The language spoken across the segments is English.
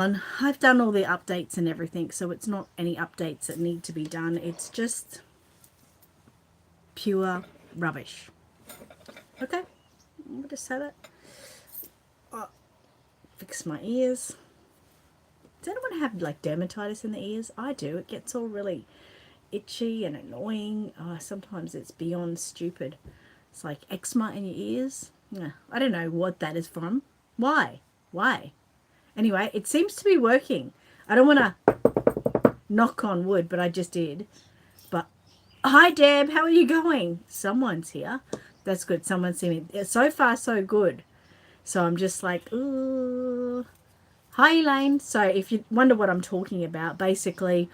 I've done all the updates and everything, so it's not any updates that need to be done. It's just pure rubbish. Okay, I'm gonna say that. Oh, fix my ears. Does anyone have like dermatitis in the ears? I do. It gets all really itchy and annoying. Sometimes it's beyond stupid. It's like eczema in your ears. Yeah, I don't know what that is from. Why? Why? Anyway, it seems to be working. I don't want to knock on wood, but I just did. But hi, Deb. How are you going? Someone's here. That's good. Someone's seen me. So far, so good. So I'm just like, ooh. Hi, Elaine. So if you wonder what I'm talking about, basically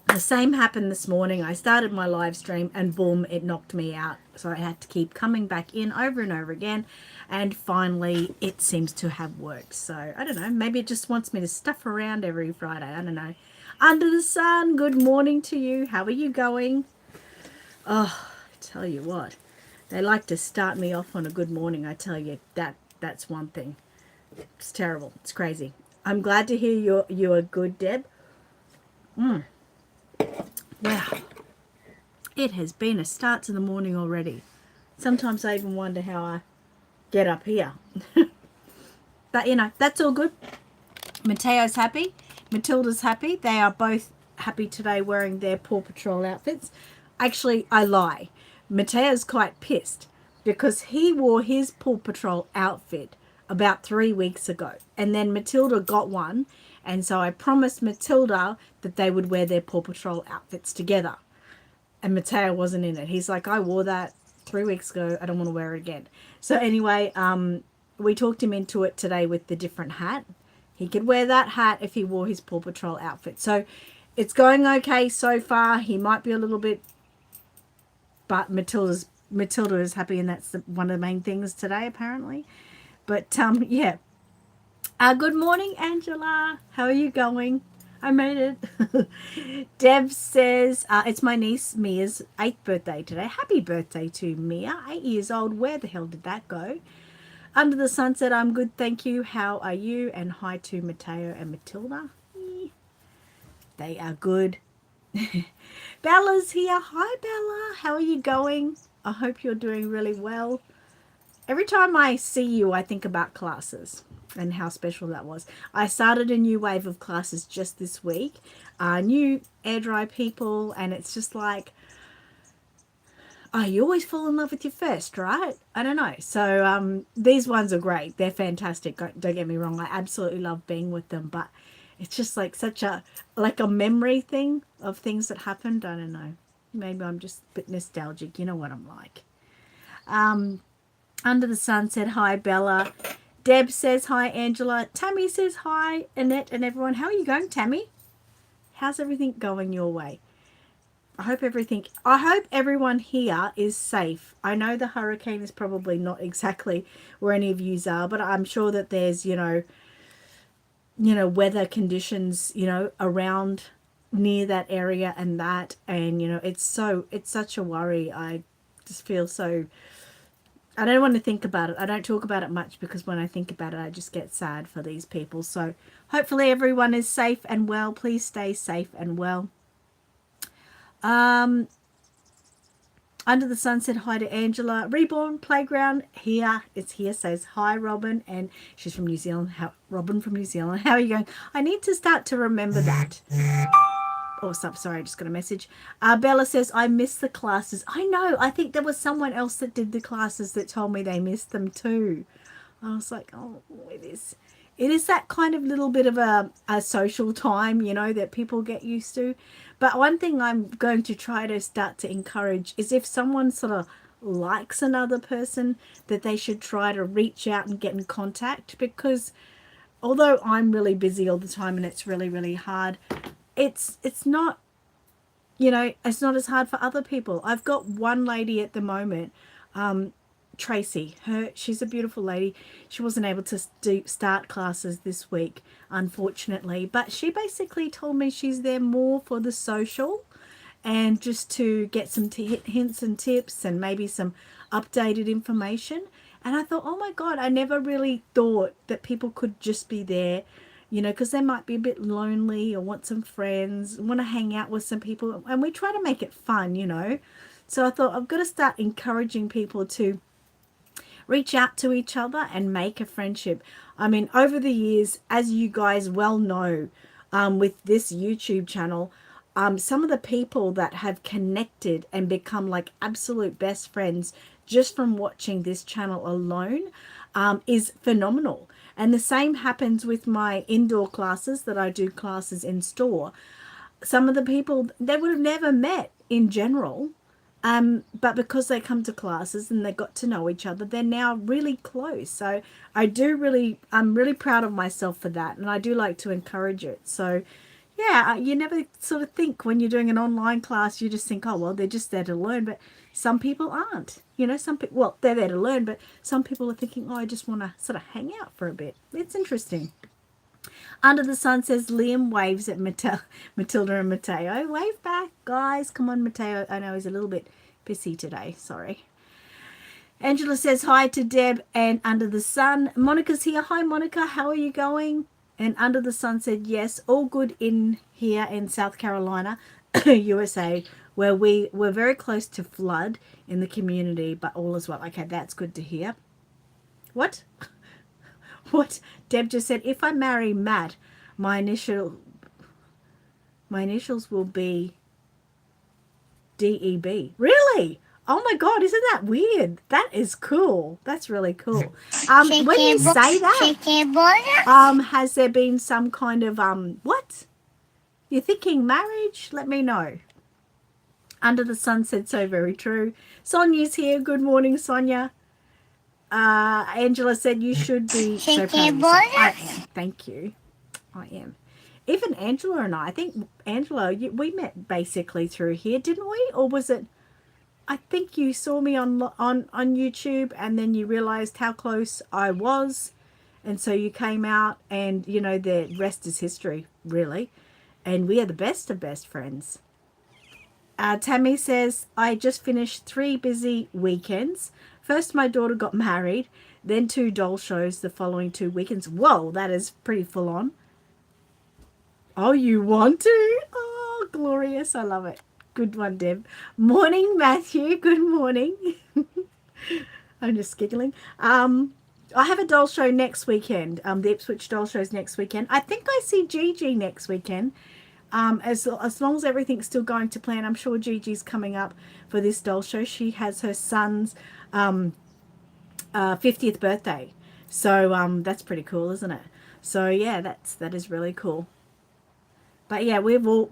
the same happened this morning. I started my live stream and boom, it knocked me out. So I had to keep coming back in over and over again. And finally, it seems to have worked. So I don't know. Maybe it just wants me to stuff around every Friday. I don't know. Under the sun, good morning to you. How are you going? Oh, I tell you what. They like to start me off on a good morning. I tell you, that's one thing. It's terrible. It's crazy. I'm glad to hear you are good, Deb. Wow. It has been a start to the morning already. Sometimes I even wonder how I get up here. But, you know, that's all good. Mateo's happy. Matilda's happy. They are both happy today wearing their Paw Patrol outfits. Actually, I lie. Mateo's quite pissed because he wore his Paw Patrol outfit about 3 weeks ago. And then Matilda got one. And so I promised Matilda that they would wear their Paw Patrol outfits together. And Mateo wasn't in it. He's like, I wore that 3 weeks ago. I don't want to wear it again. So anyway, we talked him into it today with the different hat. He could wear that hat if he wore his Paw Patrol outfit. So it's going okay so far. He might be a little bit, but Matilda is happy, and that's one of the main things today, apparently. But yeah. Good morning, Angela. How are you going? I made it. Deb says, it's my niece Mia's 8th birthday today. Happy birthday to Mia, 8 years old. Where the hell did that go? Under the Sunset, I'm good, thank you. How are you? And hi to Mateo and Matilda. They are good. Bella's here. Hi, Bella. How are you going? I hope you're doing really well. Every time I see you, I think about classes and how special that was. I started a new wave of classes just this week. New air dry people, and it's just like, oh, you always fall in love with your first, right? I don't know. So these ones are great. They're fantastic. Don't get me wrong. I absolutely love being with them, but it's just like such a memory thing of things that happened. I don't know. Maybe I'm just a bit nostalgic. You know what I'm like. Under the Sun said hi, Bella. Deb says hi, Angela. Tammy says hi, Annette and everyone. How are you going, Tammy? How's everything going your way? I hope everyone here is safe. I know the hurricane is probably not exactly where any of you are, but I'm sure that there's, weather conditions, around near that area and that. And, it's such a worry. I just feel so, I don't want to think about it. I don't talk about it much because when I think about it, I just get sad for these people. So hopefully everyone is safe and well. Please stay safe and well. Under the Sun said hi to Angela. Reborn Playground here. It's here. Says hi, Robin, and she's from New Zealand. Robin from New Zealand. How are you going? I need to start to remember that. Oh, sorry, I just got a message. Bella says, I miss the classes. I know. I think there was someone else that did the classes that told me they missed them too. I was like, oh, it is that kind of little bit of a social time, that people get used to. But one thing I'm going to try to start to encourage is if someone sort of likes another person, that they should try to reach out and get in contact, because although I'm really busy all the time and it's really, really hard, it's not, it's not as hard for other people. I've got one lady at the moment, Tracy. She's a beautiful lady. She wasn't able to start classes this week, unfortunately, but she basically told me she's there more for the social and just to get some hints and tips and maybe some updated information. And I thought, oh my God, I never really thought that people could just be there, you know, because they might be a bit lonely or want some friends, want to hang out with some people, and we try to make it fun, you know. So I thought I've got to start encouraging people to reach out to each other and make a friendship. I mean, over the years, as you guys well know, with this YouTube channel, some of the people that have connected and become like absolute best friends just from watching this channel alone is phenomenal. And the same happens with my indoor classes that I do classes in store. Some of the people they would have never met in general, but because they come to classes and they got to know each other, they're now really close. So I'm really proud of myself for that, and I do like to encourage it. So yeah, you never sort of think when you're doing an online class, you just think, oh, well, they're just there to learn. But some people aren't. You know, some people, well, they're there to learn, but some people are thinking, oh, I just want to sort of hang out for a bit. It's interesting. Under the Sun says Liam waves at Matilda and Mateo. Wave back, guys. Come on, Mateo. I know he's a little bit pissy today. Sorry. Angela says hi to Deb and Under the Sun. Monica's here. Hi, Monica. How are you going? And Under the Sun said, yes, all good in here in South Carolina, USA, where we were very close to flood in the community, but all is well. Okay, that's good to hear. What? What? Deb just said, if I marry Matt, my initials will be DEB. Really? Oh my God, isn't that weird? That is cool. That's really cool. When you say that, has there been some kind of, what? You're thinking marriage? Let me know. Under the Sun said so very true. Sonia's here. Good morning, Sonia. Angela said you should be so proud of yourself. I am. Thank you. I am. Even Angela and I think Angela, we met basically through here, didn't we? Or was it? I think you saw me on YouTube, and then you realized how close I was, and so you came out, and you know the rest is history, really. And we are the best of best friends. Tammy says, I just finished 3 busy weekends. First, my daughter got married, then 2 doll shows the following 2 weekends. Whoa, that is pretty full on. Oh, you want to? Oh, glorious. I love it. Good one, Deb. Morning, Matthew. Good morning. I'm just giggling. I have a doll show next weekend. The Ipswich doll show's next weekend. I think I see Gigi next weekend. As long as everything's still going to plan, I'm sure Gigi's coming up for this doll show. She has her son's 50th birthday, so that's pretty cool, isn't it? So yeah, that is really cool. But yeah, we've all,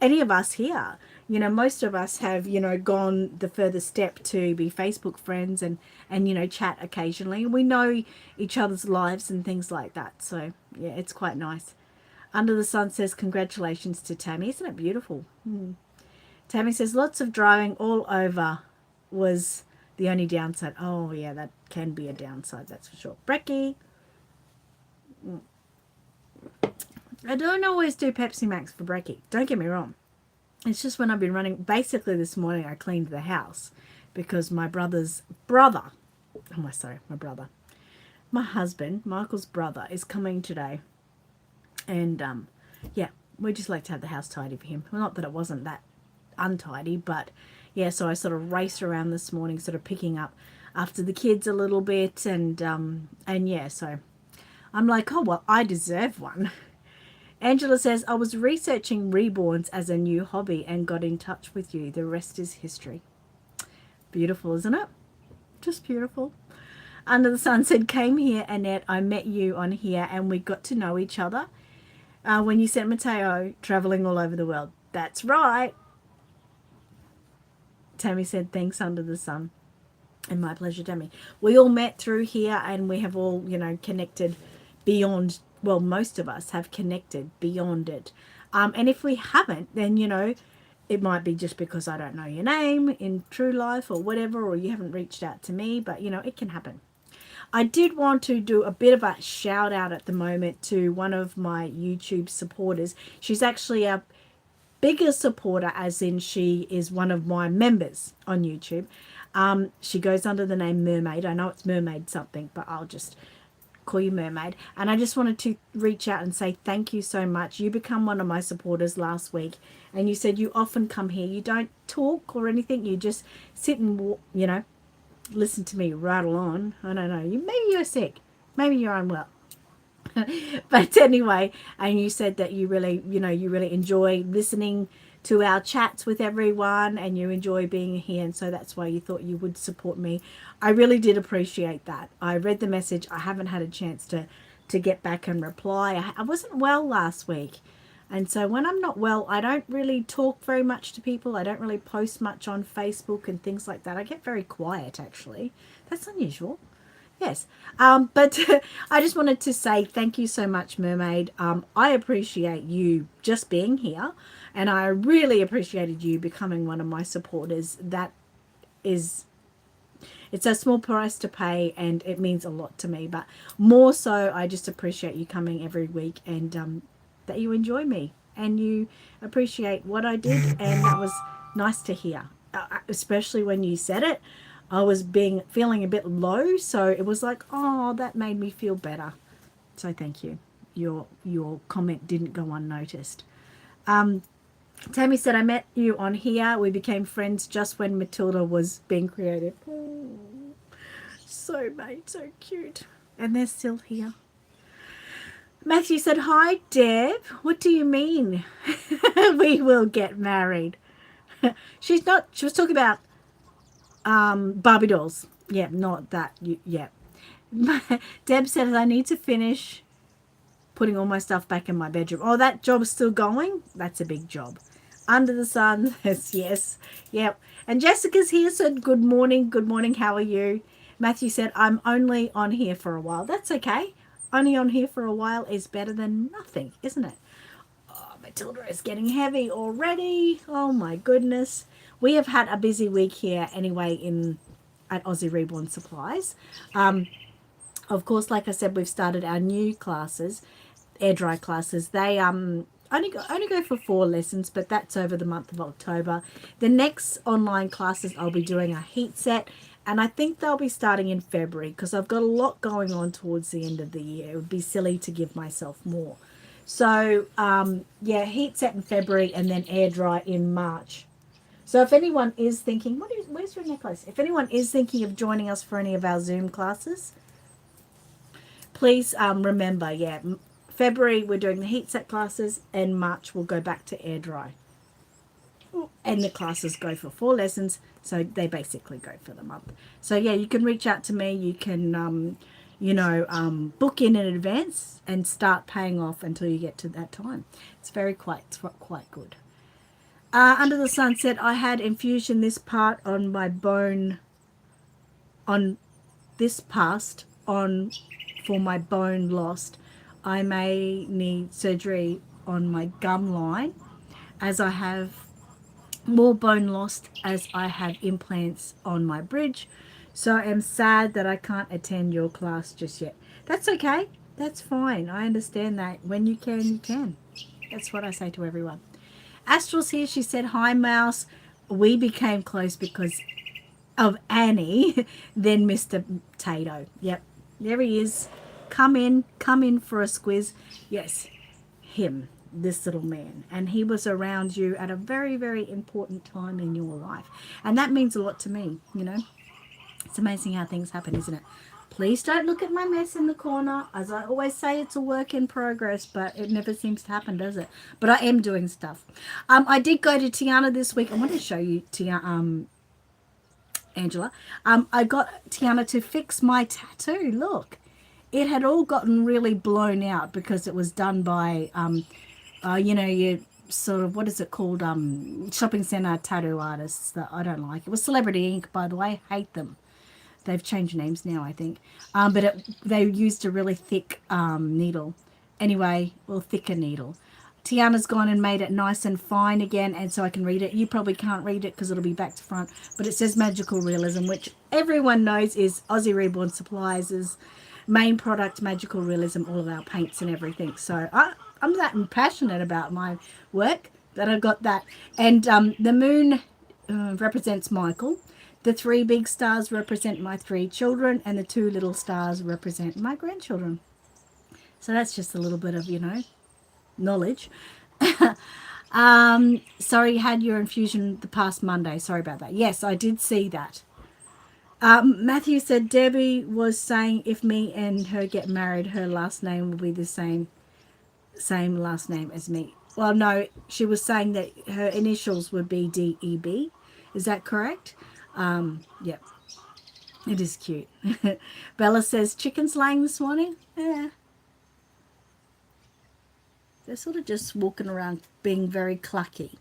any of us here, you know, most of us have, you know, gone the further step to be Facebook friends and you know, chat occasionally. We know each other's lives and things like that. So yeah, it's quite nice. Under the Sun says, congratulations to Tammy. Isn't it beautiful? Tammy says, lots of driving all over was the only downside. Oh, yeah, that can be a downside, that's for sure. Brecky. I don't always do Pepsi Max for Brecky. Don't get me wrong. It's just when I've been running. Basically, this morning I cleaned the house because my brother's brother. My husband, Michael's brother, is coming today. And, yeah, we just like to have the house tidy for him. Well, not that it wasn't that untidy, but, yeah, so I sort of raced around this morning, sort of picking up after the kids a little bit. And yeah, so I'm like, oh, well, I deserve one. Angela says, I was researching reborns as a new hobby and got in touch with you. The rest is history. Beautiful, isn't it? Just beautiful. Under the Sun said, came here, Annette. I met you on here and we got to know each other. When you sent Mateo traveling all over the world. That's right. Tammy said, thanks, Under the Sun. And my pleasure, Tammy. We all met through here and we have all, you know, connected beyond, well, most of us have connected beyond it. And if we haven't, then, you know, it might be just because I don't know your name in true life or whatever, or you haven't reached out to me, but, you know, it can happen. I did want to do a bit of a shout out at the moment to one of my YouTube supporters. She's actually a bigger supporter, as in she is one of my members on YouTube. She goes under the name Mermaid. I know it's Mermaid something, but I'll just call you Mermaid. And I just wanted to reach out and say thank you so much. You become one of my supporters last week, and you said you often come here. You don't talk or anything. You just sit and, listen to me rattle on. I don't know. Maybe you're sick. Maybe you're unwell. But anyway, and you said that you really enjoy listening to our chats with everyone, and you enjoy being here, and so that's why you thought you would support me. I really did appreciate that. I read the message. I haven't had a chance to get back and reply. I wasn't well last week, and so when I'm not well, I don't really talk very much to people. I don't really post much on Facebook and things like that. I get very quiet, actually. That's unusual. Yes. But I just wanted to say thank you so much, Mermaid. I appreciate you just being here, and I really appreciated you becoming one of my supporters. It's a small price to pay, and it means a lot to me. But more so, I just appreciate you coming every week, and that you enjoy me and you appreciate what I did, and that was nice to hear, especially when you said it. I was feeling a bit low, so it was like, oh, that made me feel better. So thank you. Your comment didn't go unnoticed. Tammy said, I met you on here. We became friends just when Matilda was being created. Oh, so mate, so cute. And they're still here. Matthew said, hi, Deb. What do you mean we will get married? She was talking about Barbie dolls. Yeah, not that. Yeah. Deb said, I need to finish putting all my stuff back in my bedroom. Oh, that job's still going? That's a big job. Under the sun says yes. Yep. And Jessica's here, said good morning. Good morning. How are you? Matthew said, I'm only on here for a while. That's okay. Only on here for a while is better than nothing, isn't it? Oh, Matilda is getting heavy already. Oh my goodness. We have had a busy week here anyway at Aussie Reborn Supplies. Of course, like I said, we've started our new classes, air dry classes. They only go for 4 lessons, but that's over the month of October. The next online classes I'll be doing a heat set, and I think they'll be starting in February because I've got a lot going on towards the end of the year. It would be silly to give myself more. So, heat set in February and then air dry in March. So if anyone is thinking, where's your necklace? If anyone is thinking of joining us for any of our Zoom classes, please remember, February we're doing the heat set classes, and March we'll go back to air dry. And the classes go for 4 lessons, so they basically go for the month. So you can reach out to me. You can, book in advance and start paying off until you get to that time. It's quite good. Under the Sun said, I had infusion this part on my bone, on this past on for my bone lost. I may need surgery on my gum line as I have more bone lost as I have implants on my bridge. So I'm sad that I can't attend your class just yet. That's okay. That's fine. I understand that. When you can, you can. That's what I say to everyone. Astral's here. She said, hi, Mouse. We became close because of Annie, then Mr. Tato. Yep, there he is. Come in for a squiz. Yes, him, this little man. And he was around you at a very, very important time in your life. And that means a lot to me, It's amazing how things happen, isn't it? Please don't look at my mess in the corner. As I always say, it's a work in progress, but it never seems to happen, does it? But I am doing stuff. I did go to Tiana this week. I want to show you, Angela. I got Tiana to fix my tattoo. Look, it had all gotten really blown out because it was done by, your sort of, what is it called? Shopping centre tattoo artists that I don't like. It was Celebrity Ink, by the way. Hate them. They've changed names now, I think. But they used a really thick needle. Anyway, thicker needle. Tiana's gone and made it nice and fine again, and so I can read it. You probably can't read it because it'll be back to front. But it says Magical Realism, which everyone knows is Aussie Reborn Supplies' main product, Magical Realism, all of our paints and everything. So I'm that passionate about my work that I got that. And the moon represents Michael. The 3 big stars represent my 3 children, and the 2 little stars represent my grandchildren. So that's just a little bit of, knowledge. Sorry, you had your infusion the past Monday. Sorry about that. Yes, I did see that. Matthew said Debbie was saying if me and her get married, her last name will be the same last name as me. Well, no, she was saying that her initials would be DEB. Is that correct? Yep. It is cute. Bella says chickens laying this morning. Yeah. They're sort of just walking around being very clucky.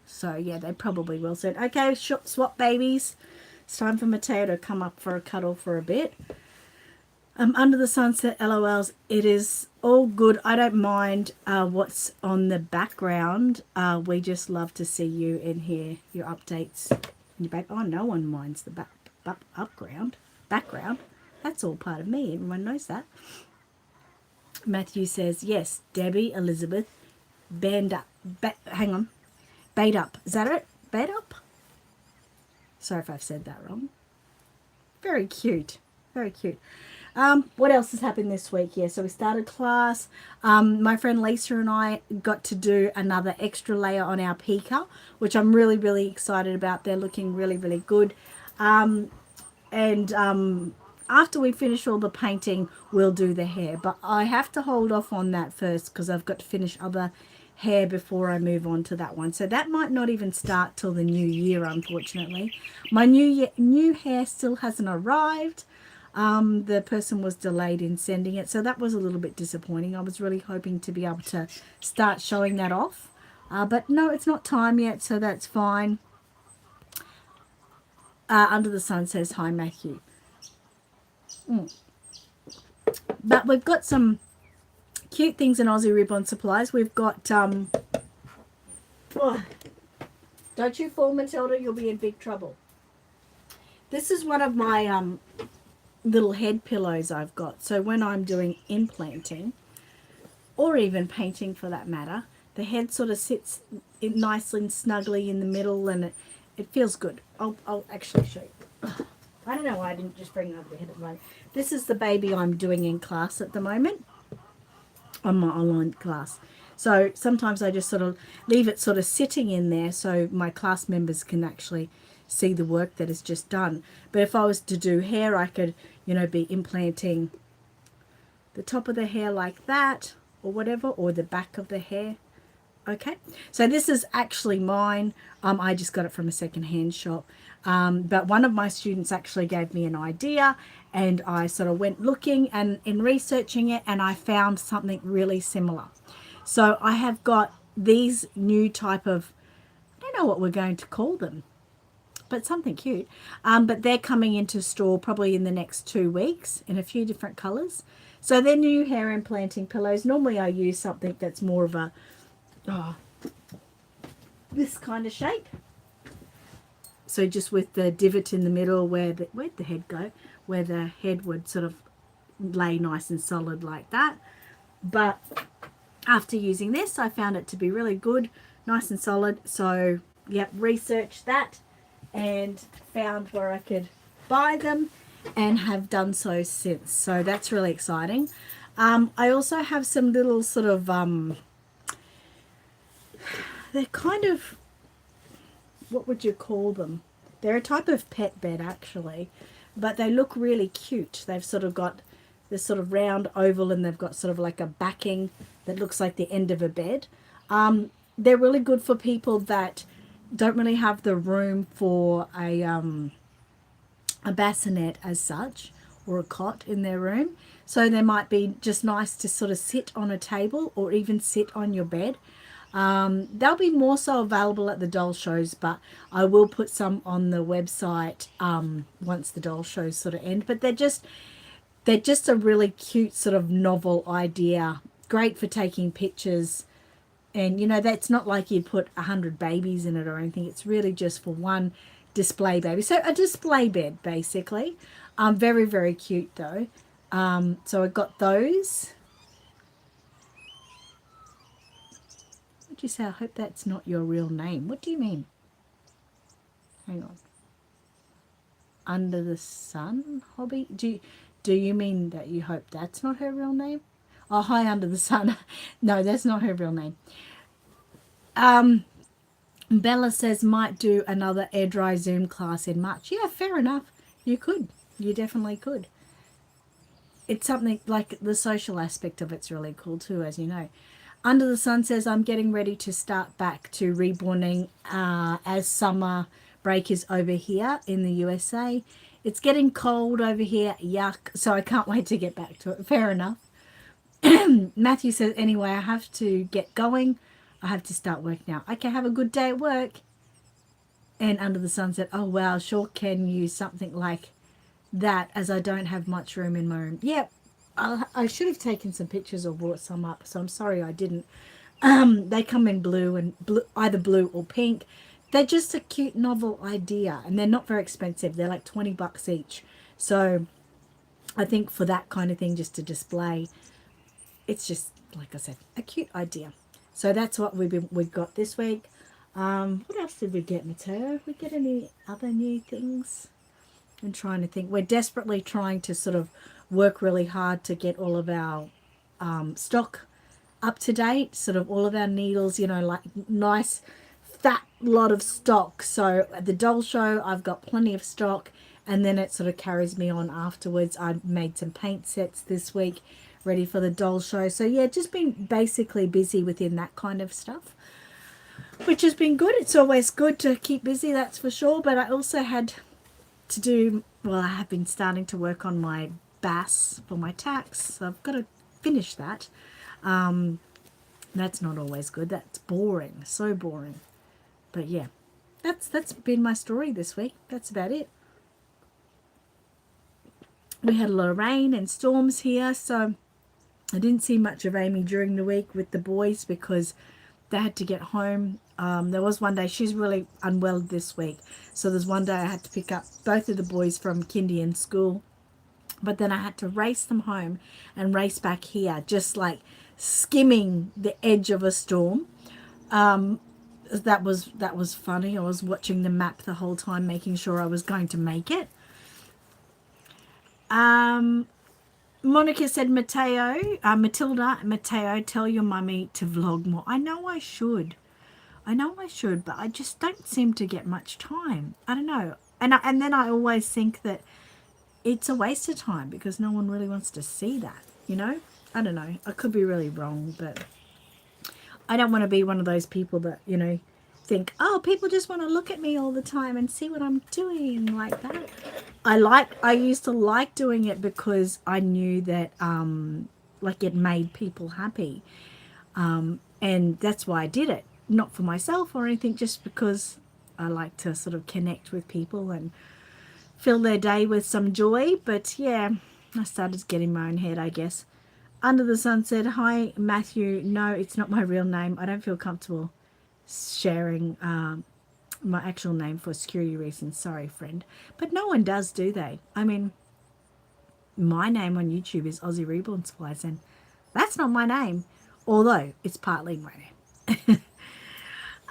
So, yeah, they probably will soon. Okay, swap babies. It's time for Mateo to come up for a cuddle for a bit. Under the sunset, LOLs. It is all good. I don't mind what's on the background. We just love to see you and hear your updates. Oh, no one minds the background. That's all part of me. Everyone knows that. Matthew says, yes, Debbie, Elizabeth, band up. Hang on. Bait up. Is that it? Bait up? Sorry if I've said that wrong. Very cute. Very cute. What else has happened this week? Yeah, so we started class. My friend Lisa and I got to do another extra layer on our pika, which I'm really, really excited about. They're looking really, really good. After we finish all the painting, we'll do the hair. But I have to hold off on that first because I've got to finish other hair before I move on to that one. So that might not even start till the new year, unfortunately. My new hair still hasn't arrived. The person was delayed in sending it, so that was a little bit disappointing. I was really hoping to be able to start showing that off. But no, it's not time yet, so that's fine. Under the Sun says, hi, Matthew. But we've got some cute things in Aussie Ribbon Supplies. We've got, don't you fall, Matilda, you'll be in big trouble. This is one of my little head pillows I've got. So when I'm doing implanting, or even painting for that matter, the head sort of sits nicely and snugly in the middle, and it feels good. I'll actually show you. I don't know why I didn't just bring it over the head at the moment. This is the baby I'm doing in class at the moment, on my online class. So sometimes I just sort of leave it sort of sitting in there so my class members can actually see the work that is just done. But if I was to do hair, I could, be implanting the top of the hair like that or whatever, or the back of the hair. Okay, so this is actually mine. I just got it from a secondhand shop. But one of my students actually gave me an idea, and I sort of went looking and in researching it, and I found something really similar. So I have got these new type of, I don't know what we're going to call them, but something cute. But they're coming into store probably in the next 2 weeks in a few different colors. So they're new hair implanting pillows. Normally I use something that's more of a, this kind of shape. So just with the divot in the middle where'd the head go? Where the head would sort of lay nice and solid like that. But after using this, I found it to be really good, nice and solid. So, yep, researched that and found where I could buy them and have done so since. So that's really exciting. I also have some little sort of, they're kind of, what would you call them? They're a type of pet bed actually, but they look really cute. They've sort of got this sort of round oval, and they've got sort of like a backing that looks like the end of a bed. They're really good for people that don't really have the room for a bassinet as such, or a cot in their room. So they might be just nice to sort of sit on a table or even sit on your bed. They'll be more so available at the doll shows, but I will put some on the website once the doll shows sort of end. But they're just a really cute sort of novel idea, great for taking pictures. And that's not like you'd put 100 babies in it or anything. It's really just for one display baby. So a display bed basically. Very, very cute though. So I got those. You say, I hope that's not your real name. What do you mean? Hang on. Under the Sun hobby. Do you mean that you hope that's not her real name? Oh, Hi Under the Sun. No, that's not her real name. Bella says might do another air dry Zoom class in March. Yeah, fair enough. You could. You definitely could. It's something like the social aspect of it's really cool too, as you know. Under the Sun says I'm getting ready to start back to reborning as summer break is over here in the USA. It's getting cold over here. Yuck. So I can't wait to get back to it. Fair enough. Matthew says, anyway, I have to get going. I have to start work now. Okay, have a good day at work. And Under the Sun said, oh, wow, sure can use something like that as I don't have much room in my room. Yep, I should have taken some pictures or brought some up, so I'm sorry I didn't. They come in blue and either blue or pink. They're just a cute novel idea, and they're not very expensive. They're like $20 each. So I think for that kind of thing, just to display, it's just, like I said, a cute idea. So that's what we've got this week. What else did we get, Matteo? Did we get any other new things? I'm trying to think. We're desperately trying to sort of work really hard to get all of our stock up to date, sort of all of our needles, like nice fat lot of stock. So at the doll show, I've got plenty of stock, and then it sort of carries me on afterwards. I made some paint sets this week ready for the doll show. So yeah, just been basically busy within that kind of stuff, which has been good. It's always good to keep busy, that's for sure. But I also had to do, well, I have been starting to work on my BAS for my tax, so I've got to finish that. That's not always good. That's boring, so boring. But yeah, that's been my story this week. That's about it. We had a lot of rain and storms here, so I didn't see much of Amy during the week with the boys because they had to get home. There was one day, she's really unwell this week, so there's one day I had to pick up both of the boys from kindy and school, but then I had to race them home and race back here, just like skimming the edge of a storm. That was funny. I was watching the map the whole time, making sure I was going to make it. Monica said, Matteo, tell your mummy to vlog more. I know I should, but I just don't seem to get much time. I don't know. And then I always think that it's a waste of time because no one really wants to see that, I don't know. I could be really wrong, but I don't want to be one of those people that, think, oh, people just want to look at me all the time and see what I'm doing like that. I used to like doing it because I knew that like it made people happy, and that's why I did it, not for myself or anything, just because I like to sort of connect with people and fill their day with some joy. But yeah, I started getting my own head, I guess. Under the Sun said, hi Matthew, no, it's not my real name. I don't feel comfortable sharing my actual name for security reasons. Sorry, friend. But no one does, do they? I mean, my name on YouTube is Aussie Reborn Supplies, and that's not my name, although it's partly my name.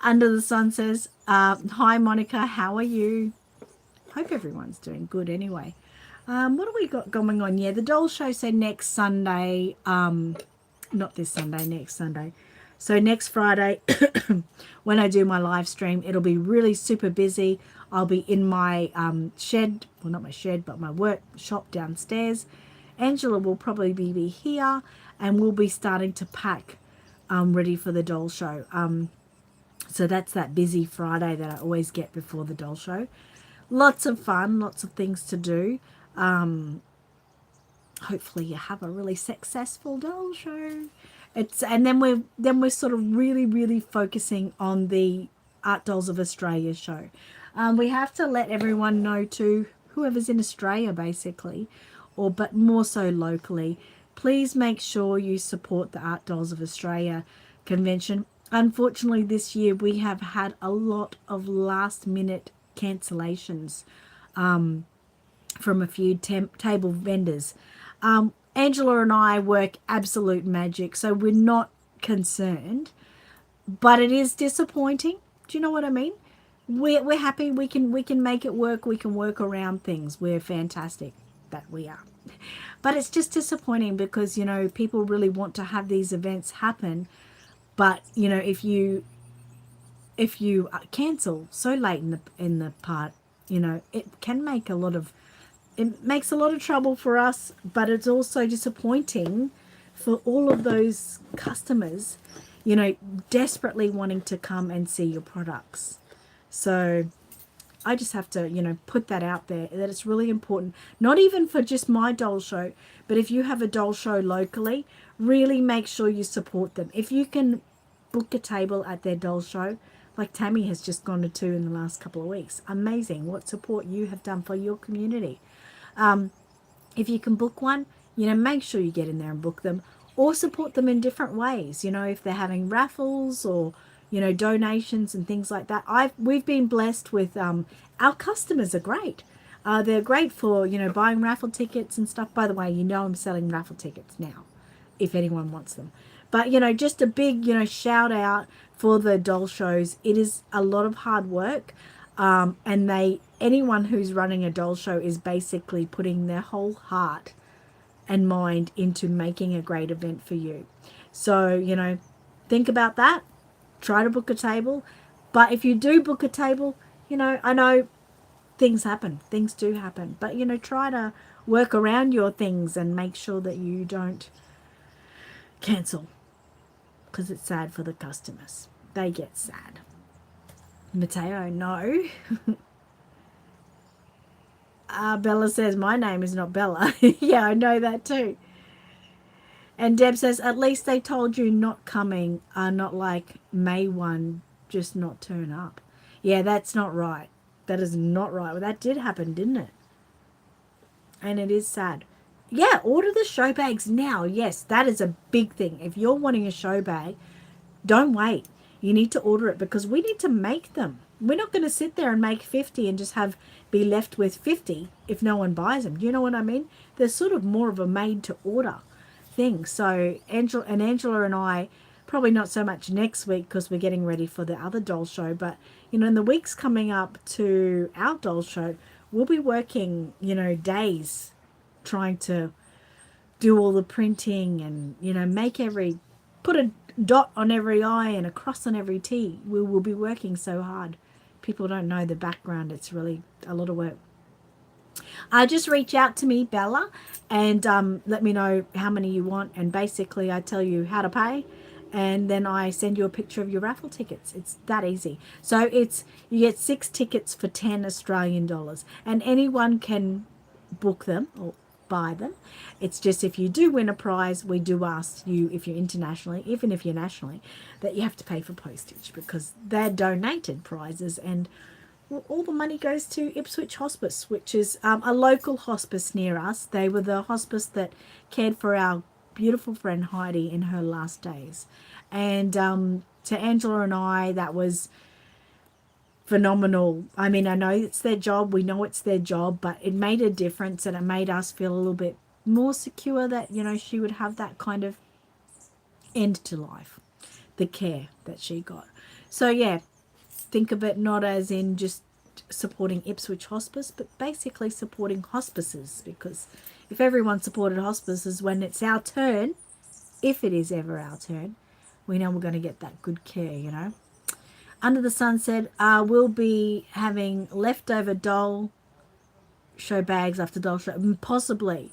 Under the Sun says, hi Monica, how are you? Hope everyone's doing good anyway. What have we got going on? Yeah, the doll show, so next Sunday, not this Sunday, next Sunday. So next Friday, when I do my live stream, it'll be really super busy. I'll be in my shed, well, not my shed, but my workshop downstairs. Angela will probably be here, and we'll be starting to pack ready for the doll show. So that's that busy Friday that I always get before the doll show. Lots of fun, lots of things to do. Hopefully you have a really successful doll show. And then we're sort of really focusing on the Art Dolls of Australia show. We have to let everyone know too, whoever's in Australia basically, but more so locally, please make sure you support the Art Dolls of Australia convention. Unfortunately, this year we have had a lot of last minute cancellations from a few table vendors. Angela and I work absolute magic, so we're not concerned, but it is disappointing. Do you know what I mean? we're happy. We can make it work. We can work around things. We're fantastic that we are. But it's just disappointing because, people really want to have these events happen. But, if you cancel so late in the part, it can make it makes a lot of trouble for us, but it's also disappointing for all of those customers, desperately wanting to come and see your products. So I just have to, put that out there, that it's really important, not even for just my doll show, but if you have a doll show locally, really make sure you support them. If you can book a table at their doll show, like Tammy has just gone to 2 in the last couple of weeks. Amazing what support you have done for your community. If you can book one, make sure you get in there and book them, or support them in different ways. If they're having raffles or, donations and things like that. We've been blessed with, our customers are great. They're great for, buying raffle tickets and stuff. By the way, I'm selling raffle tickets now, if anyone wants them. But, just a big, shout out for the doll shows. It is a lot of hard work. And anyone who's running a doll show is basically putting their whole heart and mind into making a great event for you. So, think about that. Try to book a table. But if you do book a table, I know things happen. Things do happen. But, try to work around your things and make sure that you don't cancel, because it's sad for the customers. They get sad. Mateo, no. Bella says, my name is not Bella. Yeah, I know that too. And Deb says, at least they told you not coming, not like May 1, just not turn up. Yeah, that's not right. That is not right. Well, that did happen, didn't it? And it is sad. Yeah, order the show bags now. Yes, that is a big thing. If you're wanting a show bag, don't wait. You need to order it because we need to make them. We're not going to sit there and make 50 and just be left with 50 if no one buys them. Do you know what I mean? They're sort of more of a made to order thing. So Angela and I, probably not so much next week because we're getting ready for the other doll show, but in the weeks coming up to our doll show, we'll be working, days trying to do all the printing and, put a dot on every I and a cross on every T. We will be working so hard. People don't know the background. It's really a lot of work. Just reach out to me, Bella, and let me know how many you want. And basically, I tell you how to pay, and then I send you a picture of your raffle tickets. It's that easy. So you get 6 tickets for 10 Australian dollars, and anyone can book them or buy them. It's just if you do win a prize, we do ask you, if you're internationally, even if you're nationally, that you have to pay for postage because they're donated prizes, and all the money goes to Ipswich Hospice, which is a local hospice near us. They were the hospice that cared for our beautiful friend Heidi in her last days. And to Angela and I, that was phenomenal. I mean, I know it's their job. We know it's their job, but it made a difference, and it made us feel a little bit more secure that, she would have that kind of end to life, the care that she got. So, yeah, think of it not as in just supporting Ipswich Hospice, but basically supporting hospices, because if everyone supported hospices when it's our turn, if it is ever our turn, we know we're going to get that good care, Under the Sun said, we'll be having leftover doll show bags after doll show. Possibly.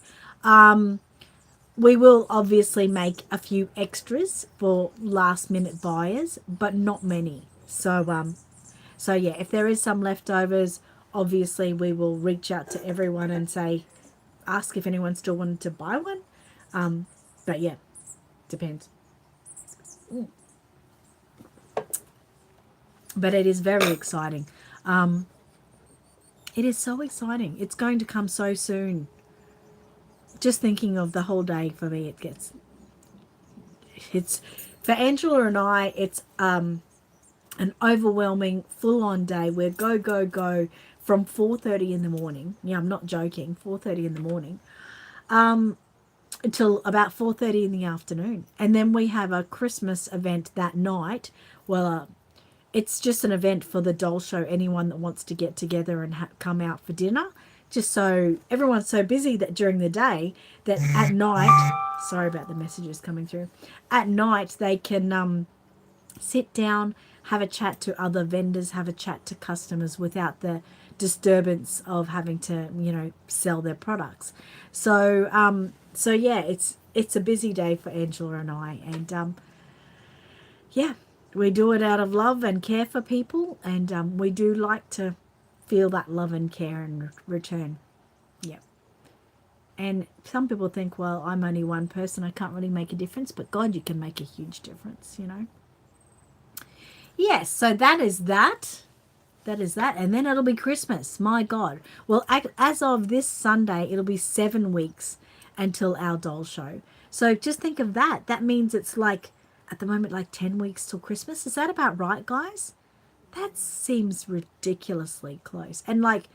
We will obviously make a few extras for last minute buyers, but not many. So yeah, if there is some leftovers, obviously we will reach out to everyone and ask if anyone still wanted to buy one. But yeah, depends. But it is very exciting. It is so exciting. It's going to come so soon. Just thinking of the whole day for me, it's for Angela and I, it's an overwhelming full-on day. We're go from 4:30 in the morning. Yeah, I'm not joking. 4:30 in the morning. Until about 4:30 in the afternoon. And then we have a Christmas event that night. Well, it's just an event for the doll show. Anyone that wants to get together and come out for dinner, just so everyone's so busy that during the day that at night, sorry about the messages coming through, at night they can sit down, have a chat to other vendors, have a chat to customers without the disturbance of having to, you know, sell their products. So so yeah, it's a busy day for Angela and I, and yeah, we do it out of love and care for people, and we do like to feel that love and care in return. Yeah. And some people think, well, I'm only one person, I can't really make a difference, but God, you can make a huge difference, you know. Yes, so that is that. That is that. And then it'll be Christmas. My God. Well, as of this Sunday, it'll be 7 weeks until our doll show. So just think of that. That means it's like, at the moment, like 10 weeks till Christmas. Is that about right, guys? That seems ridiculously close. And like,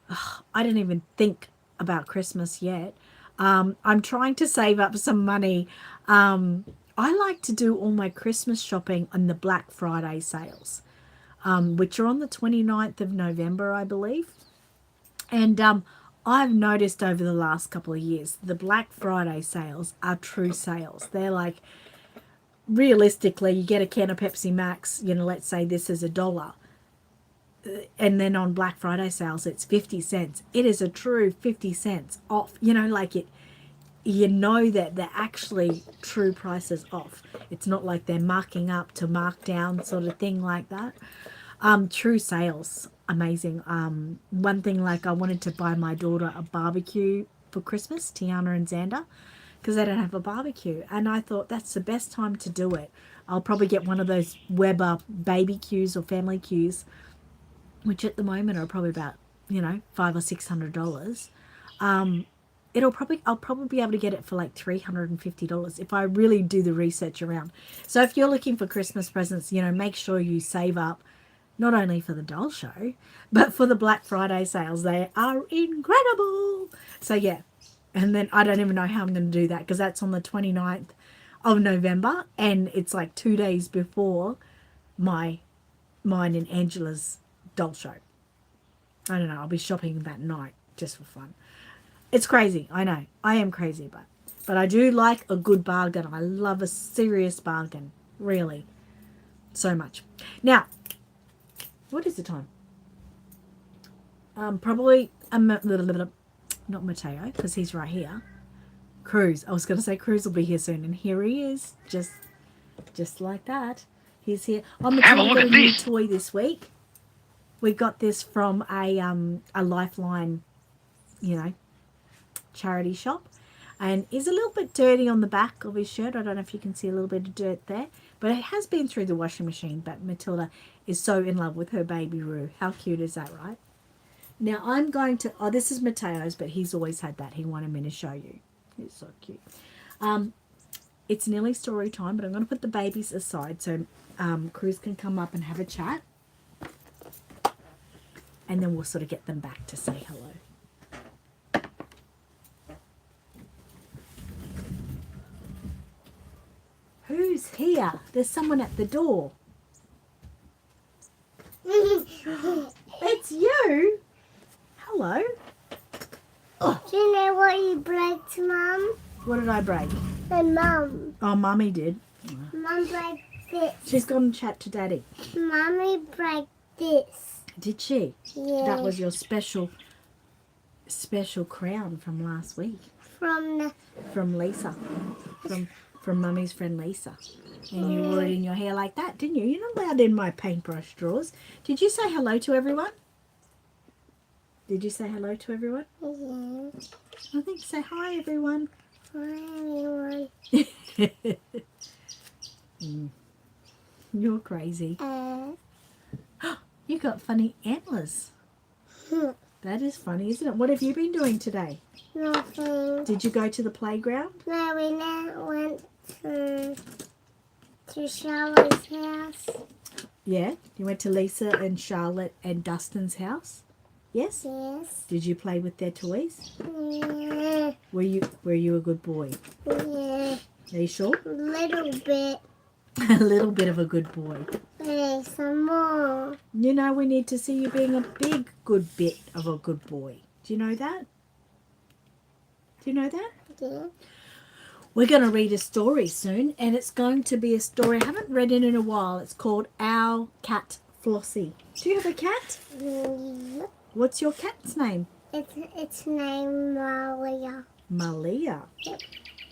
I didn't even think about Christmas yet. I'm trying to save up some money. I like to do all my Christmas shopping on the Black Friday sales, which are on the 29th of November, I believe. And I've noticed over the last couple of years, the Black Friday sales are true sales. They're like, realistically, you get a can of Pepsi Max, you know, let's say this is $1. And then on Black Friday sales, it's 50 cents. It is a true 50 cents off. You know, like it, you know that they're actually true prices off. It's not like they're marking up to mark down sort of thing like that. True sales, amazing. One thing, like I wanted to buy my daughter a barbecue for Christmas, Tiana and Xander, because they don't have a barbecue. And I thought that's the best time to do it. I'll probably get one of those Weber baby cues or family cues, which at the moment are probably about, you know, $500 or $600. I'll probably be able to get it for like $350 if I really do the research around. So if you're looking for Christmas presents, you know, make sure you save up not only for the doll show, but for the Black Friday sales. They are incredible. So yeah, and then I don't even know how I'm going to do that because that's on the 29th of November and it's like 2 days before mine and Angela's doll show. I don't know, I'll be shopping that night just for fun. It's crazy, I know. I am crazy, but I do like a good bargain. I love a serious bargain, really, so much. Now, what is the time? Probably not Mateo, because he's right here. Cruz. I was going to say Cruz will be here soon, and here he is, just like that. He's here. Oh, Mateo got a new toy this week. We got this from a Lifeline, you know, charity shop, and is a little bit dirty on the back of his shirt. I don't know if you can see a little bit of dirt there, but it has been through the washing machine. But Matilda is so in love with her baby Roo. How cute is that, right? Now I'm going to, oh, this is Mateo's, but he's always had that. He wanted me to show you. He's so cute. It's nearly story time, but I'm going to put the babies aside so Cruz can come up and have a chat, and then we'll sort of get them back to say hello. Who's here? There's someone at the door. It's you. Hello. Oh. Do you know what you broke, Mum? What did I break? The Mum. Oh, Mummy did. Mum broke this. She's gone and chat to Daddy. Mummy broke this. Did she? Yeah. That was your special crown from last week. From Lisa. From Mummy's friend Lisa. And you wore it in your hair like that, didn't you? You're not allowed in my paintbrush drawers. Did you say hello to everyone? Did you say hello to everyone? Yeah. I think say hi, everyone. Hi, everyone. You're crazy. You got funny antlers. That is funny, isn't it? What have you been doing today? Nothing. Did you go to the playground? No, we went to Charlotte's house. Yeah? You went to Lisa and Charlotte and Dustin's house? Yes? Yes. Did you play with their toys? Yeah. Were you a good boy? Yeah. Are you sure? A little bit. A little bit of a good boy. A Hey, some more. You know, we need to see you being a big, good bit of a good boy. Do you know that? Do you know that? Yeah. We're going to read a story soon, and it's going to be a story I haven't read it in a while. It's called Our Cat Flossie. Do you have a cat? Yep. What's your cat's name? It's named Malia. Malia. Yep.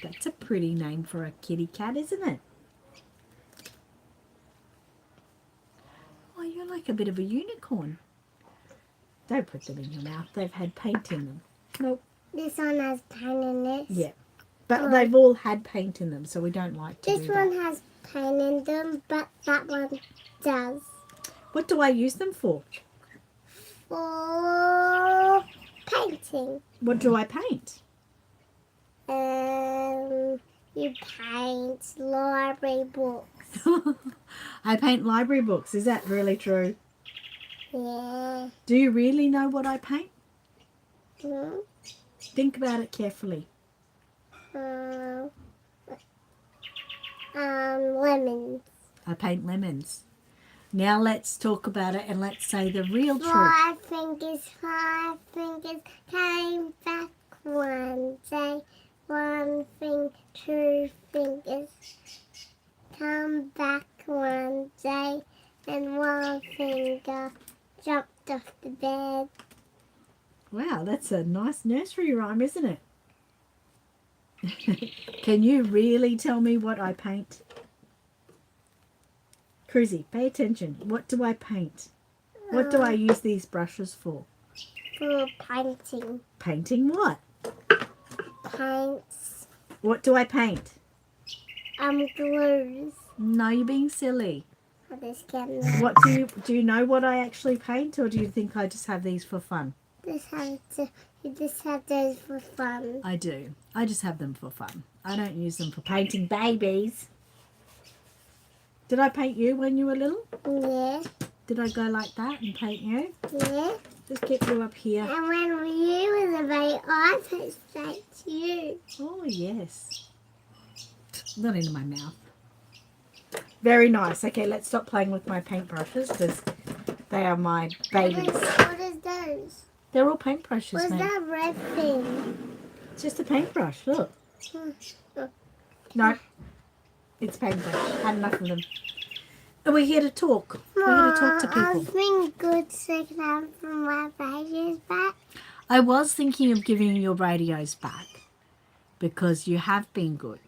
That's a pretty name for a kitty cat, isn't it? Oh, you're like a bit of a unicorn. Don't put them in your mouth. They've had paint in them. Nope. This one has paint in it. Yeah. But Oh. they've all had paint in them, so we don't like to This do one that. has paint in them, but that one does. What do I use them for? For painting. What do I paint? You paint library books. I paint library books. Is that really true? Yeah. Do you really know what I paint? Hmm. Think about it carefully. Lemons. I paint lemons. Now let's talk about it and let's say the real truth. Five fingers came back one day. One thing, two fingers come back one day, and one finger jumped off the bed. Wow, that's a nice nursery rhyme, isn't it? Can you really tell me what I paint? Cruzy, pay attention. What do I paint? What do I use these brushes for? For painting. Painting what? Paints. What do I paint? Glues. No, you're being silly. For this camera. What do you know what I actually paint, or do you think I just have these for fun? You just have those for fun. I do. I just have them for fun. I don't use them for painting babies. Did I paint you when you were little? Yeah. Did I go like that and paint you? Yeah. Just get you up here. And when you was a baby, I painted like you. Oh, yes. Not into my mouth. Very nice. Okay, let's stop playing with my paintbrushes because they are my babies. What is those? They're all paintbrushes, What's mate. that red thing? It's just a paintbrush. Look. No, it's paintbrush. Had enough of them. And we're here to talk. We're here to talk to people. I've been good second half from my radios back. I was thinking of giving you your radios back because you have been good.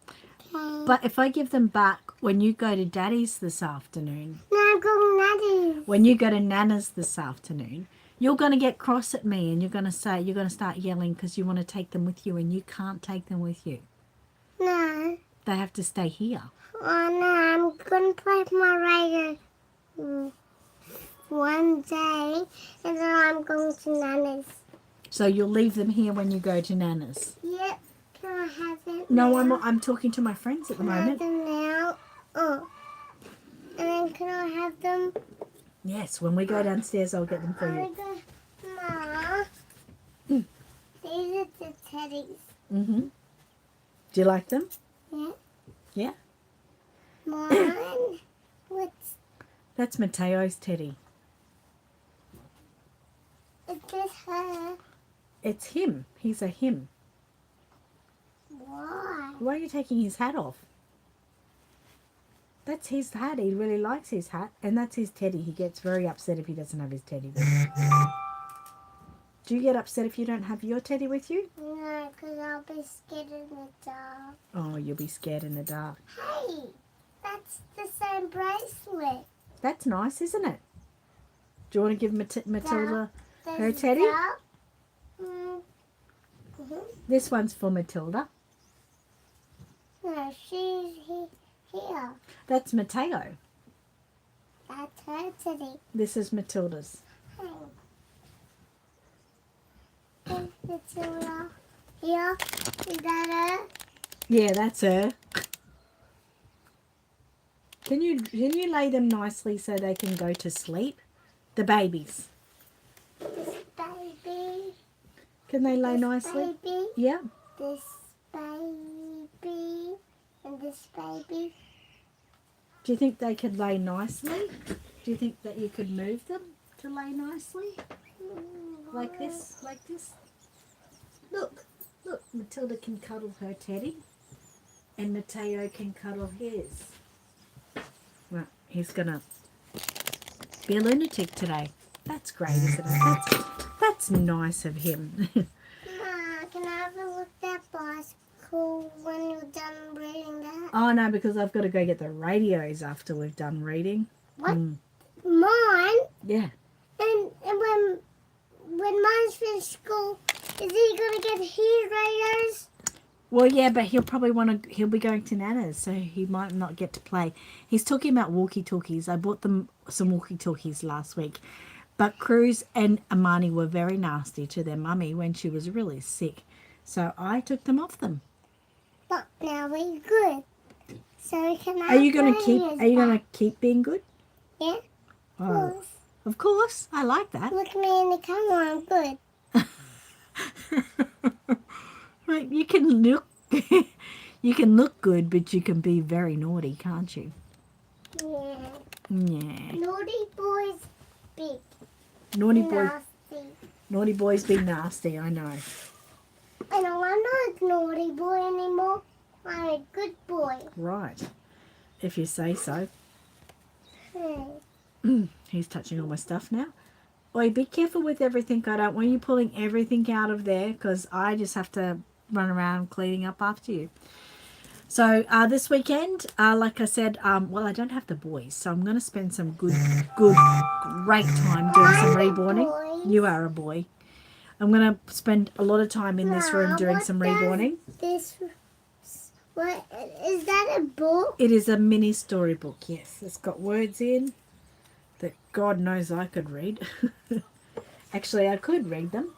Okay. But if I give them back when you go to Daddy's this afternoon, No, I'm going Daddy's. when you go to Nana's this afternoon, you're going to get cross at me and you're going to start yelling because you want to take them with you and you can't take them with you. No. They have to stay here. Oh no, I'm going to play with my radio one day and then I'm going to Nana's. So you'll leave them here when you go to Nana's. Yep. Can I have them No, now? I'm talking to my friends at the Can I have moment. them now? Oh. And then can I have them? Yes, when we go downstairs, I'll get them for you. Ma, Mm. these are the teddies. Mm-hmm. Do you like them? Yeah. Yeah. Mine. What's That's Mateo's teddy. is this her? It's him. He's a him. Why? Why are you taking his hat off? That's his hat. He really likes his hat. And that's his teddy. He gets very upset if he doesn't have his teddy with him. Do you get upset if you don't have your teddy with you? No, because I'll be scared in the dark. Oh, you'll be scared in the dark. Hey, that's the same bracelet. That's nice, isn't it? Do you want to give Matilda There's her teddy? that. Mm-hmm. This one's for Matilda. No, she's here. That's Mateo. That's her teddy. This is Matilda's. Hey. Is Matilda here? Is that her? Yeah, that's her. Can you lay them nicely so they can go to sleep? The babies. This baby. Can they lay This nicely? baby. Yeah. This baby. And this baby. Do you think they could lay nicely? Do you think that you could move them to lay nicely? Like this? Like this? Look. Look. Matilda can cuddle her teddy. And Mateo can cuddle his. Well, he's going to be a lunatic today. That's great, isn't it? That's nice of him. Ma, can I have a look at that bicycle when you're done reading that? Oh, no, because I've got to go get the radios after we've done reading. What? Mine? Yeah. And when mine's finished school, is he gonna get his radios? Well, yeah, but he'll be going to Nana's, so he might not get to play. He's talking about walkie-talkies. I bought them some walkie-talkies last week. But Cruz and Amani were very nasty to their mummy when she was really sick. So I took them off them. But now we're good. So we can Are you gonna keep being good? Yeah. Oh, of course. I like that. Look at me in the camera, I'm good. Right, you can look good, but you can be very naughty, can't you? Yeah. Yeah. Naughty boys big. Naughty boys be nasty, I know. And I'm not a naughty boy anymore. I'm a good boy. Right. If you say so. He's touching all my stuff now. Oi, be careful with everything. I don't want you pulling everything out of there because I just have to run around cleaning up after you. So this weekend, like I said, well, I don't have the boys, so I'm going to spend some great time doing some reborning. You are a boy. I'm going to spend a lot of time in this room doing some reborning. What is that, a book? It is a mini storybook, yes. It's got words in that God knows I could read. Actually, I could read them.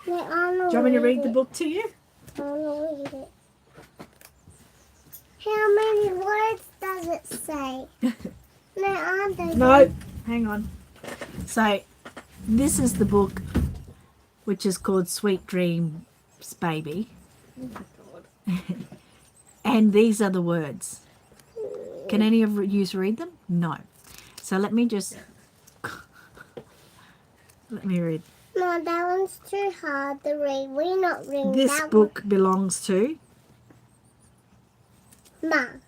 Yeah, Do you want me to read the book to you? I want to read it. How many words does it say? No, hang on. So, this is the book which is called Sweet Dreams Baby. Oh my God. And these are the words. Can any of you read them? No. So let me just... Let me read. No, that one's too hard to read. We're not reading This that book belongs to... one.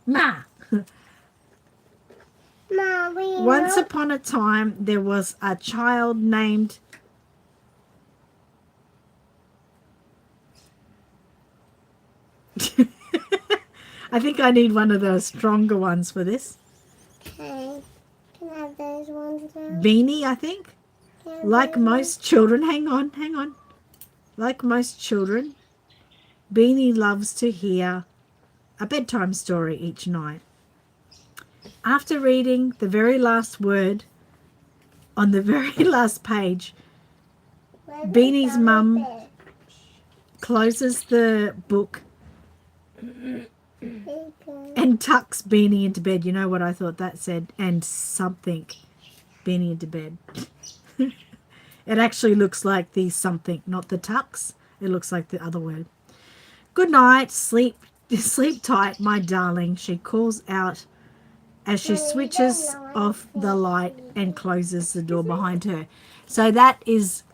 Ma. Ma, Once upon a time, there was a child named... I think I need one of those stronger ones for this. Okay. Can I have those ones now? Beanie, I think. Like most children, hang on. Like most children, Beanie loves to hear a bedtime story each night. After reading the very last word on the very last page, Beanie's mum closes the book and tucks Beanie into bed. You know what I thought that said? And something. Beanie into bed. It actually looks like the something, not the tucks. It looks like the other word. Good night. Sleep tight, my darling, she calls out as she switches off the light and closes the door behind her. So that is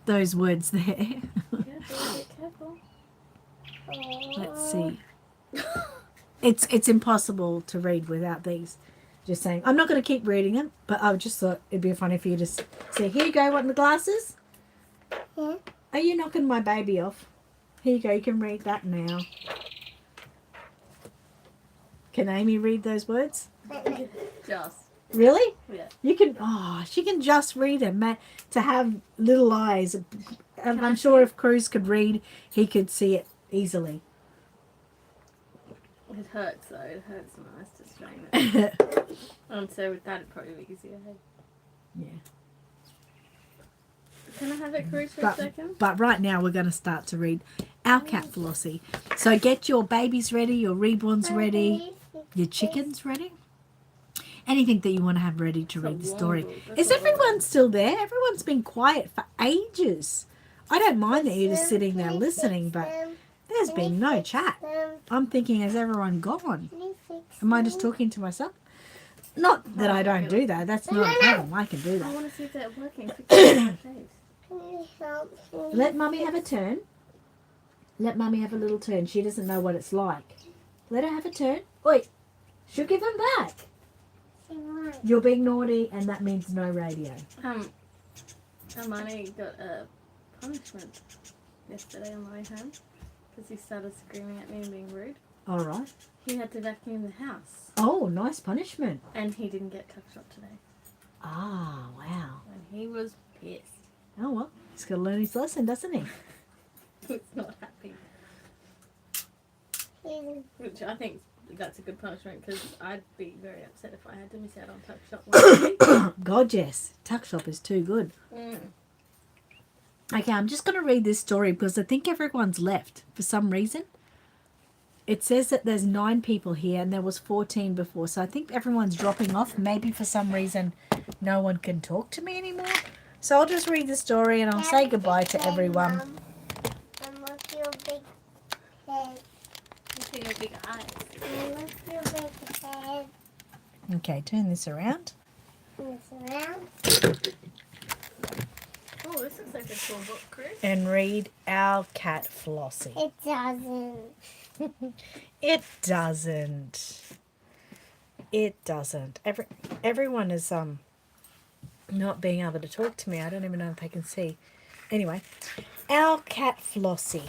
those words there. Let's see. It's impossible to read without these. Just saying. I'm not going to keep reading them, but I just thought it'd be funny for you to say, here you go, want the glasses? Yeah. Are you knocking my baby off? Here you go, you can read that now. Can Amy read those words? Just. Really? Yeah. You can, she can just read them. To have little eyes. I'm sure if Cruz could read, he could see it easily. It hurts though. It hurts nice to strain it. And so with that, it'd probably be easier. Yeah. Can I have it, Cruz, for a second? But right now we're going to start to read our cat Flossie. So get your babies ready, your reborns ready, your chickens ready. Anything that you want to have ready to read the story. Is everyone still there? Everyone's been quiet for ages. I don't mind that you're just sitting there listening, but has been no chat. I'm thinking, has everyone gone? Am I just talking to myself? Not that I don't do that. That's not a problem. I can do I that. want to see if they're working. Fix it on my face. Can you help me? Let Mummy have a turn. Let Mummy have a little turn. She doesn't know what it's like. Let her have a turn. Wait, she'll give them back. Say what? You're being naughty, and that means no radio. Armani got a punishment yesterday on the way home because he started screaming at me and being rude. All right. He had to vacuum the house, Oh, nice punishment. and he didn't get tuck shop today, Ah, wow. and he was pissed. Oh, well, he's got to learn his lesson, doesn't he? He's not happy, which I think that's a good punishment because I'd be very upset if I had to miss out on tuck shop one week. God, yes. Tuck shop is too good. Okay, I'm just going to read this story because I think everyone's left for some reason. It says that there's 9 people here and there was 14 before. So I think everyone's dropping off. Maybe for some reason no one can talk to me anymore. So I'll just read the story and I'll say goodbye to everyone. And look at your big head. Look at your big eyes. And look at your big head. Okay, turn this around. Turn this around. Oh, this looks like a cool book, Chris. And read Our Cat Flossie. It doesn't. It doesn't. It doesn't. Everyone is not being able to talk to me. I don't even know if they can see. Anyway, Our Cat Flossie.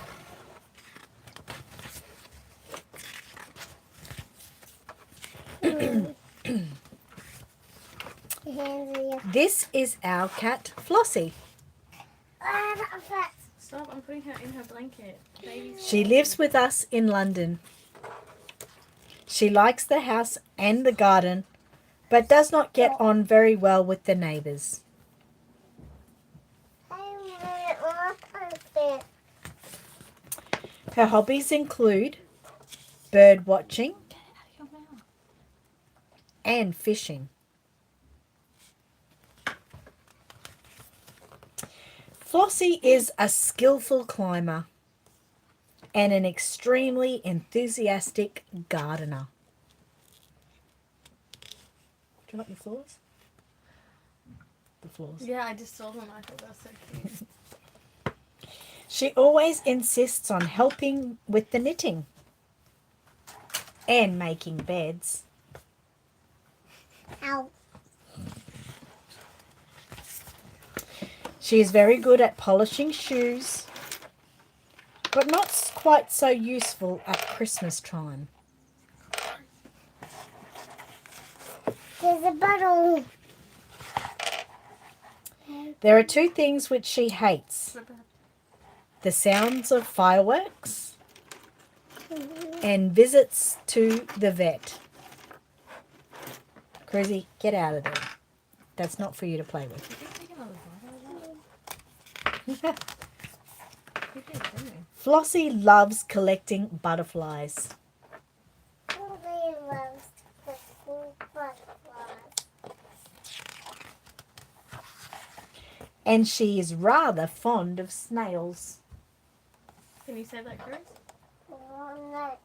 This is our cat Flossie. Stop, I'm putting her in her blanket. Baby's She lives with us in London. She likes the house and the garden, but does not get on very well with the neighbours. Her hobbies include bird watching and fishing. Flossie is a skillful climber and an extremely enthusiastic gardener. Do you like the floors? The floors. Yeah, I just saw them. I thought that was so cute. She always insists on helping with the knitting and making beds. Ow. She is very good at polishing shoes, but not quite so useful at Christmas time. There's a bottle. There are 2 things which she hates: the sounds of fireworks and visits to the vet. Crizzy, get out of there. That's not for you to play with. Flossie loves collecting butterflies. Nobody loves collecting butterflies. And she is rather fond of snails, Can you say that, Chris? Walnut.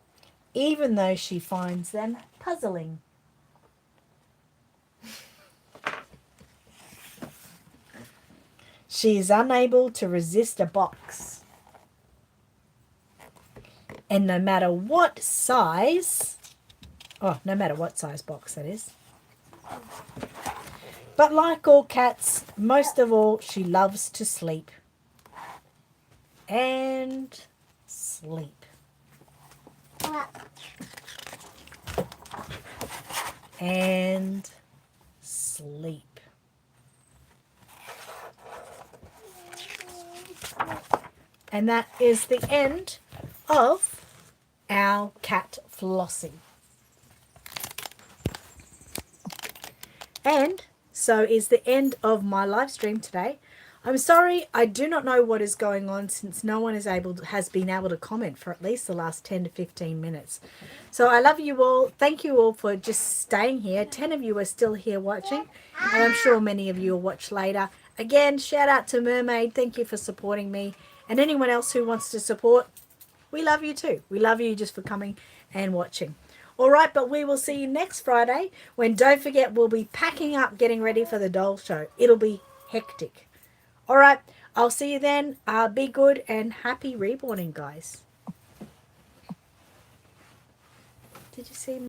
even though she finds them puzzling. She is unable to resist a box. And no matter what size box that is. But like all cats, most of all, she loves to sleep. And sleep. And sleep. And that is the end of our cat Flossie. And so is the end of my live stream today. I'm sorry, I do not know what is going on since no one has been able to comment for at least the last 10 to 15 minutes. So I love you all. Thank you all for just staying here. 10 of you are still here watching, and I'm sure many of you will watch later. Again, shout out to Mermaid. Thank you for supporting me. And anyone else who wants to support, we love you too. We love you just for coming and watching. All right, but we will see you next Friday when, don't forget, we'll be packing up, getting ready for the doll show. It'll be hectic. All right, I'll see you then. Be good and happy reborning, guys. Did you see